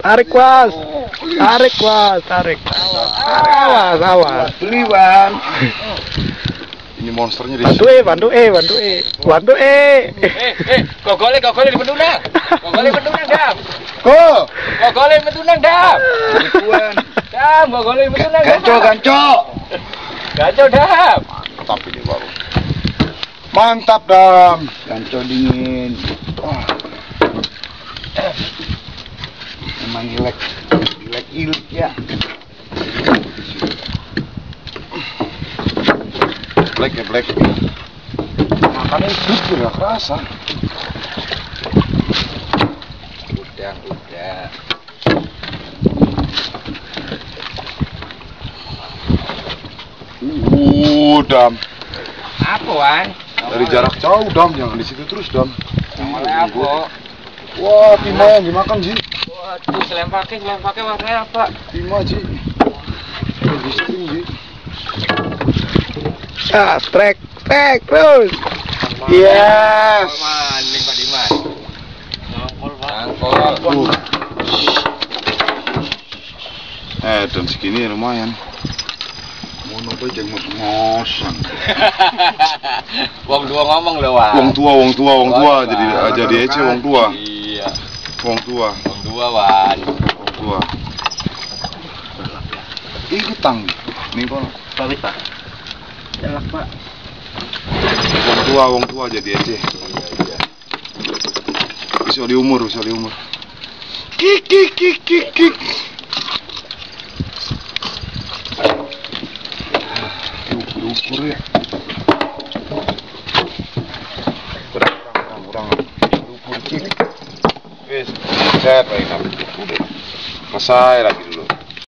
Tarik was, tarik. Awas. Beliwan. Ini monsternya di Bantu Gogole di bendunang. Dam. Gogole bendunang, Dam. Dam, gogole bendunang. Ganco, Dam. Tapi ini baru. Mantap, Dam. Ganco dingin. Memang ilek ya. Black. Makannya hidup juga kerasa. Udah. Dam. Apa, Wan? Dari jarak jauh, Dam. Jangan di situ terus, Dam. Namanya apa? Wah, timah yang dimakan, Ji. Waduh, selempake warnanya apa? Timah, Ji. Di string, Ji. strike terus. Yes. Maning Pak Dimas. Angkol. Dan segini lumayan. Mau nopo jeng ngosang. Wong tua ngomong lho, Wan. Wong tua. Jadi aja wong tua. Iya. Wong tua, Wan. Wong tua. Ini tang. Nih kok. Balik, Pak. Jalak, Pak. Wong tua jadi aja. Iya. Bisa di umur. Kik. Ukur ya. Kurang. Ukur kik. Wes, set lagi. Udah. Selesai lagi dulu.